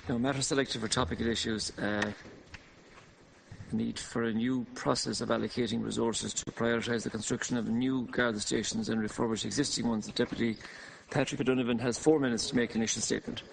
Now, matter selected for topical issues. Need for a new process of allocating resources to prioritise the construction of new Garda stations and refurbish existing ones. The Deputy Patrick O'Donovan has 4 minutes to make an initial statement.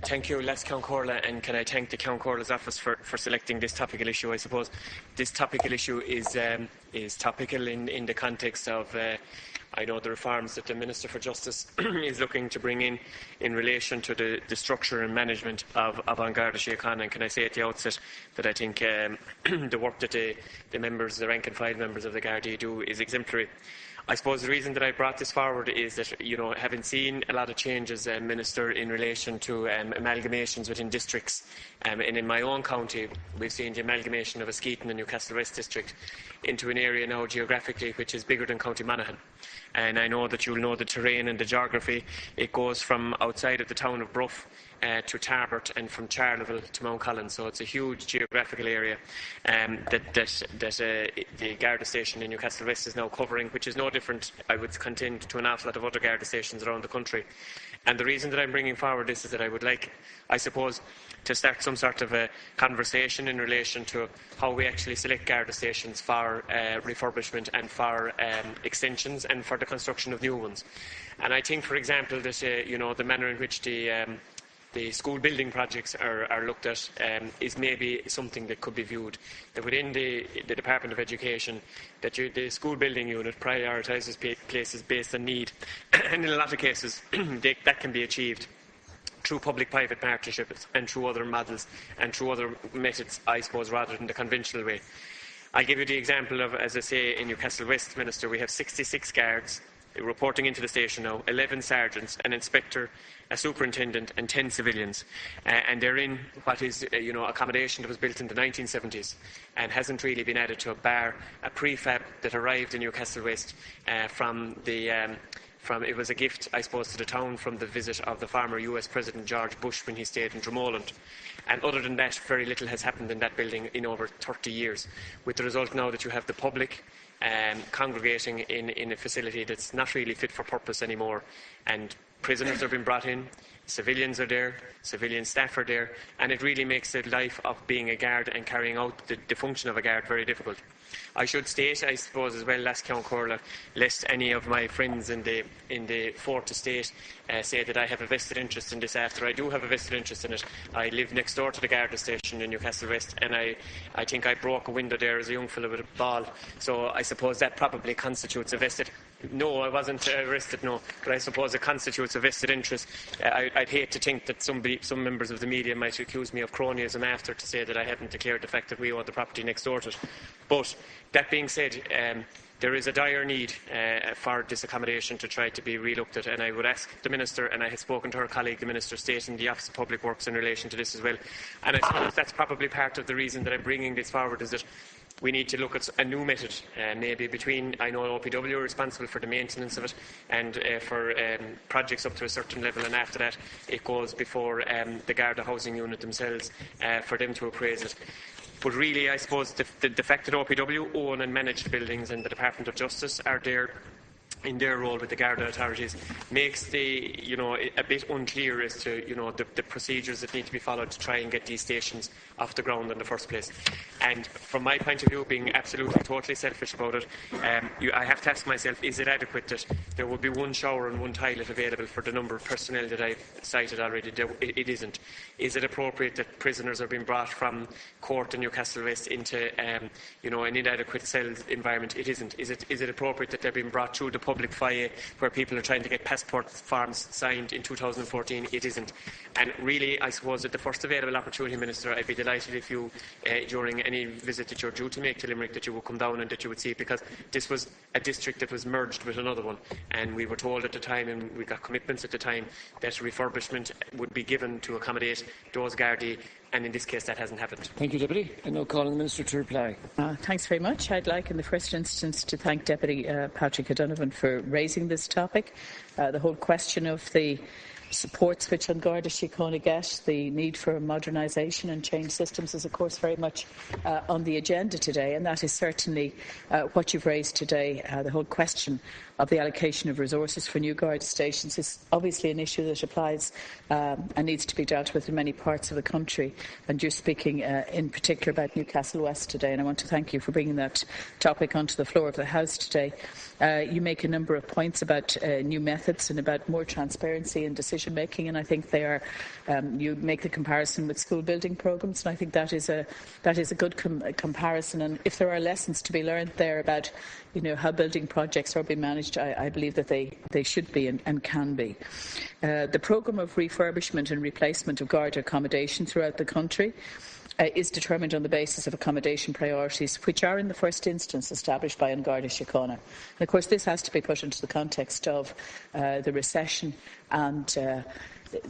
Thank you, Les Count Corla, and can I thank the Count Corla's office for selecting this topical issue. I suppose this topical issue is topical in the context of I know the reforms that the Minister for Justice is looking to bring in relation to the structure and management of Garda Síochána. And can I say at the outset that I think the work that the members, the rank and file members of the Garda do is exemplary. I suppose the reason that I brought this forward is that, having seen a lot of changes, Minister, in relation to amalgamations within districts, and in my own county, we've seen the amalgamation of Askeaton and Newcastle West district into an area now geographically which is bigger than County Monaghan. And I know that you'll know the terrain and the geography. It goes from outside of the town of Bruff to Tarbert, and from Charleville to Mount Collins. So it's a huge geographical area that the Garda station in Newcastle West is now covering, which is no different, I would contend, to an awful lot of other Garda stations around the country. And the reason that I'm bringing forward this is that I would like, I suppose, to start some sort of a conversation in relation to how we actually select Garda stations for refurbishment and for extensions and for the construction of new ones. And I think, for example, that the manner in which the school building projects are looked at is maybe something that could be viewed. That within the Department of Education, that the school building unit prioritises places based on need, and in a lot of cases that can be achieved through public-private partnerships and through other models and through other methods, I suppose, rather than the conventional way. I'll give you the example of, as I say, in Newcastle West, Minister, we have 66 guards reporting into the station now, 11 sergeants, an inspector, a superintendent and 10 civilians. And they're in what is accommodation that was built in the 1970s and hasn't really been added to, bar a prefab that arrived in Newcastle West it was a gift, I suppose, to the town from the visit of the former US President George Bush when he stayed in Dromoland. And other than that, very little has happened in that building in over 30 years, with the result now that you have the public congregating in a facility that's not really fit for purpose anymore. And prisoners are being brought in, civilians are there, civilian staff are there, and it really makes the life of being a guard and carrying out the function of a guard very difficult. I should state, I suppose, as well, last Count Corla, lest any of my friends in the Fourth Estate say that I have a vested interest in this after. I do have a vested interest in it. I live next door to the Garda station in Newcastle West, and I think I broke a window there as a young fellow with a ball. So I suppose that probably constitutes a vested... No, I wasn't arrested, no. But I suppose it constitutes a vested interest. I'd hate to think that some members of the media might accuse me of cronyism after to say that I hadn't declared the fact that we own the property next door to it. But that being said, there is a dire need for this accommodation to try to be relooked at, and I would ask the Minister, and I have spoken to her colleague, the Minister of State in the Office of Public Works in relation to this as well. And I suppose that's probably part of the reason that I'm bringing this forward, is that we need to look at a new method, maybe between, I know OPW are responsible for the maintenance of it and for projects up to a certain level, and after that it goes before the Garda housing unit themselves for them to appraise it. But really, I suppose the fact that OPW own and manage the buildings and the Department of Justice are there in their role with the Garda authorities makes a bit unclear as to the procedures that need to be followed to try and get these stations off the ground in the first place. And from my point of view, being absolutely totally selfish about it, I have to ask myself, is it adequate that there would be one shower and one toilet available for the number of personnel that I've cited already? It isn't. Is it appropriate that prisoners are being brought from court in Newcastle West into an inadequate cell environment? It isn't. Is it appropriate that they're being brought through the public foyer where people are trying to get passport forms signed in 2014? It isn't. And really, I suppose at the first available opportunity, Minister, I'd be delighted if you, during any visit that you're due to make to Limerick, that you would come down and that you would see it, because this was a district that was merged with another one, and we were told at the time, and we got commitments at the time, that refurbishment would be given to accommodate those Gardaí, and in this case that hasn't happened. Thank you, Deputy. And now calling the Minister to reply. Thanks very much. I'd like in the first instance to thank Deputy Patrick O'Donovan for raising this topic. The whole question of the supports which An Garda Síochána get, the need for modernisation and change systems is of course very much on the agenda today, and that is certainly what you've raised today. The whole question of the allocation of resources for new Garda stations is obviously an issue that applies and needs to be dealt with in many parts of the country. And you're speaking in particular about Newcastle West today, and I want to thank you for bringing that topic onto the floor of the House today. You make a number of points about new methods and about more transparency in decision making, and I think they are. You make the comparison with school building programmes, and I think that is a good comparison. And if there are lessons to be learned there about how building projects are being managed, I believe that they should be and can be. The programme of refurbishment and replacement of Garda accommodation throughout the country is determined on the basis of accommodation priorities, which are in the first instance established by An Garda Síochána. And of course this has to be put into the context of the recession and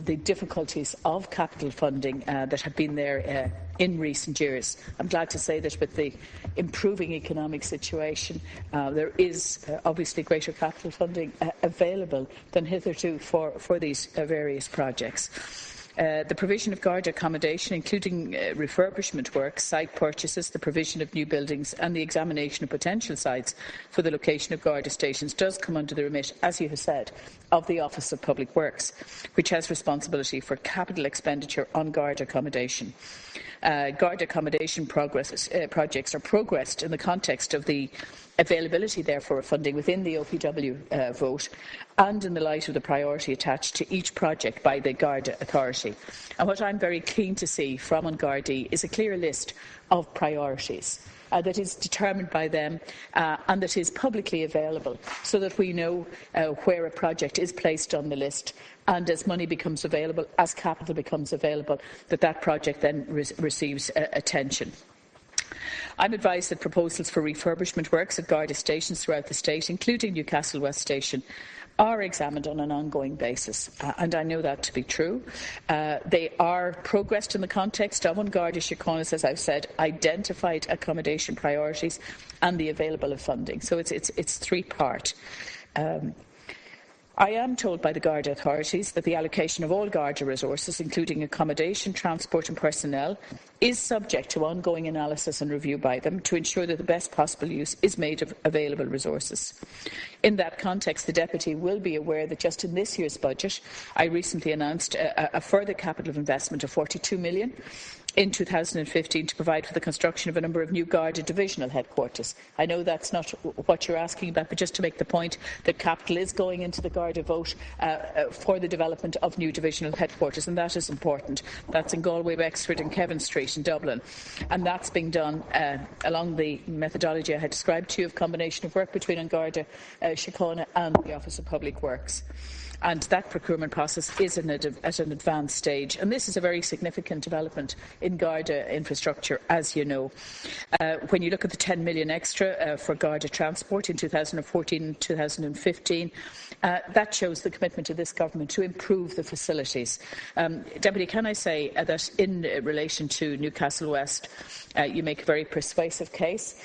the difficulties of capital funding that have been there in recent years. I'm glad to say that with the improving economic situation, there is obviously greater capital funding available than hitherto for these various projects. The provision of Garda accommodation, including refurbishment works, site purchases, the provision of new buildings and the examination of potential sites for the location of Garda stations does come under the remit, as you have said, of the Office of Public Works, which has responsibility for capital expenditure on Garda accommodation. Garda accommodation projects are progressed in the context of the availability, therefore, of funding within the OPW vote and in the light of the priority attached to each project by the Garda Authority. And what I'm very keen to see from An Gardaí is a clear list of priorities that is determined by them and that is publicly available, so that we know where a project is placed on the list, and as money becomes available, as capital becomes available, that project then receives attention. I'm advised that proposals for refurbishment works at Garda stations throughout the state, including Newcastle West station, are examined on an ongoing basis, and I know that to be true. They are progressed in the context of An Garda Síochána's, as I've said, identified accommodation priorities and the available of funding. So it's three-part. I am told by the Garda authorities that the allocation of all Garda resources, including accommodation, transport and personnel, is subject to ongoing analysis and review by them to ensure that the best possible use is made of available resources. In that context, the Deputy will be aware that just in this year's budget, I recently announced a further capital investment of €42 million in 2015 to provide for the construction of a number of new Garda divisional headquarters. I know that's not what you're asking about, but just to make the point that capital is going into the Garda vote for the development of new divisional headquarters, and that is important. That's in Galway, Wexford and Kevin Street in Dublin. And that's being done along the methodology I had described to you of combination of work between An Garda Síochána and the Office of Public Works. And that procurement process is at an advanced stage. And this is a very significant development in Garda infrastructure, as you know. When you look at the 10 million extra for Garda transport in 2014 and 2015, that shows the commitment of this government to improve the facilities. Deputy, can I say that in relation to Newcastle West, you make a very persuasive case.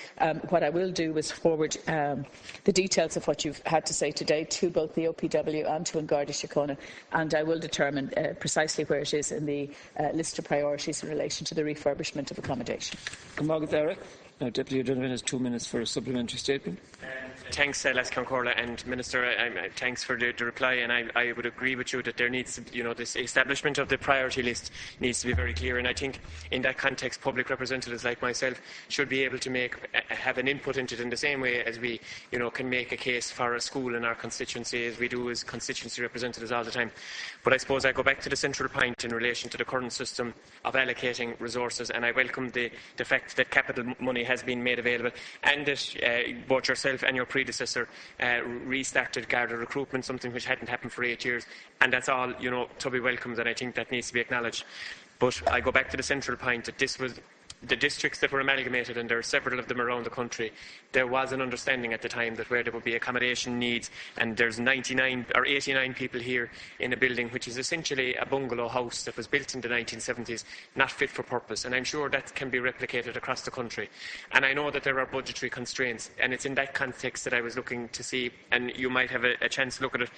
What I will do is forward the details of what you've had to say today to both the OPW and to An Garda Síochána, and I will determine precisely where it is in the list of priorities in relation to the refurbishment of accommodation. Now, Deputy O'Donovan has 2 minutes for a supplementary statement. Thanks, Les Concorla, and Minister. Thanks for the reply, and I would agree with you that there needs to, this establishment of the priority list needs to be very clear. And I think, in that context, public representatives like myself should be able to have an input into it in the same way as we, can make a case for a school in our constituency, as we do as constituency representatives all the time. But I suppose I go back to the central point in relation to the current system of allocating resources, and I welcome the fact that capital money has been made available, and that both yourself and your predecessor restarted Garda recruitment, something which hadn't happened for 8 years, and that's all to be welcomed, and I think that needs to be acknowledged. But I go back to the central point that this was the districts that were amalgamated, and there are several of them around the country, there was an understanding at the time that where there would be accommodation needs, and there's 99 or 89 people here in a building which is essentially a bungalow house that was built in the 1970s, not fit for purpose, and I'm sure that can be replicated across the country. And I know that there are budgetary constraints, and it's in that context that I was looking to see, and you might have a chance to look at it,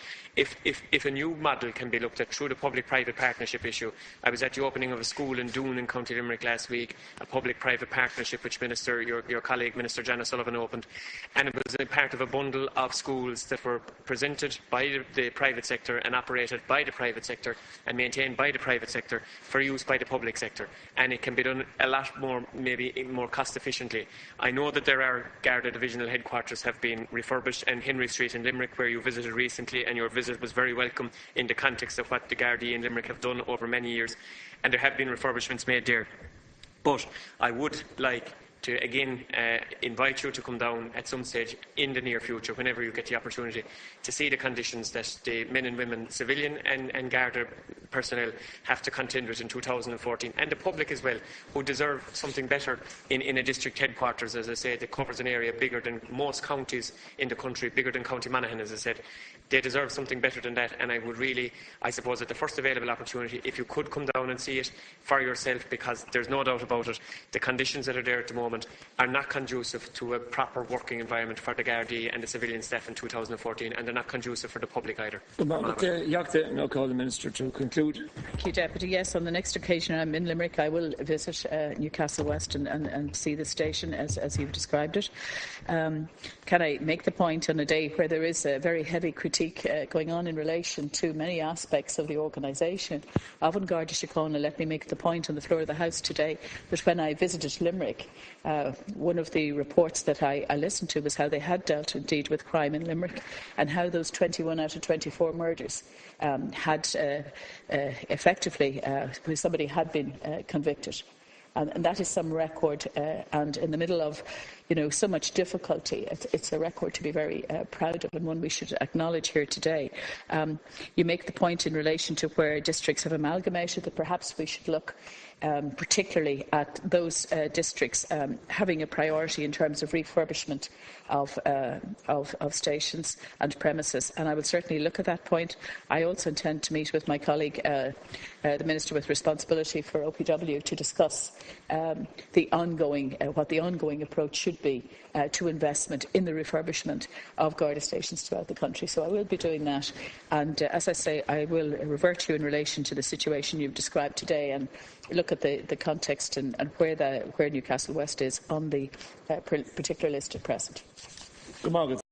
if a new model can be looked at through the public-private partnership issue. I was at the opening of a school in Doon in County Limerick last week, a public-private partnership which your colleague Minister Janice Sullivan opened, and it was a part of a bundle of schools that were presented by the private sector and operated by the private sector and maintained by the private sector for use by the public sector, and it can be done a lot more, maybe more cost efficiently. I know that there are Garda divisional headquarters have been refurbished, and Henry Street in Limerick, where you visited recently, and your visit was very welcome in the context of what the Gardaí in Limerick have done over many years, and there have been refurbishments made there. But I would like to again invite you to come down at some stage in the near future, whenever you get the opportunity, to see the conditions that the men and women, civilian and Garda personnel, have to contend with in 2014, and the public as well, who deserve something better in a district headquarters, as I said, that covers an area bigger than most counties in the country, bigger than County Monaghan, as I said. They deserve something better than that, and I would really, I suppose, at the first available opportunity, if you could come down and see it for yourself, because there's no doubt about it, the conditions that are there at the moment are not conducive to a proper working environment for the Gardaí and the civilian staff in 2014, and they're not conducive for the public either. Now call the Minister to conclude. Thank you, Deputy. Yes, on the next occasion I'm in Limerick, I will visit Newcastle West and see the station as you've described it. Can I make the point on a day where there is a very heavy critique going on in relation to many aspects of the organisation of Garda Síochána? Let me make the point on the floor of the House today that when I visited Limerick, one of the reports that I listened to was how they had dealt indeed with crime in Limerick, and how those 21 out of 24 murders had effectively, somebody had been convicted. And that is some record, and in the middle of so much difficulty, it's a record to be very proud of, and one we should acknowledge here today. You make the point in relation to where districts have amalgamated that perhaps we should look particularly at those districts having a priority in terms of refurbishment of stations and premises, and I will certainly look at that point. I also intend to meet with my colleague, the Minister with responsibility for OPW, to discuss what the ongoing approach should be to investment in the refurbishment of Garda stations throughout the country. So I will be doing that, and as I say, I will revert to you in relation to the situation you've described today, and look at the context and where Newcastle West is on the particular list at present.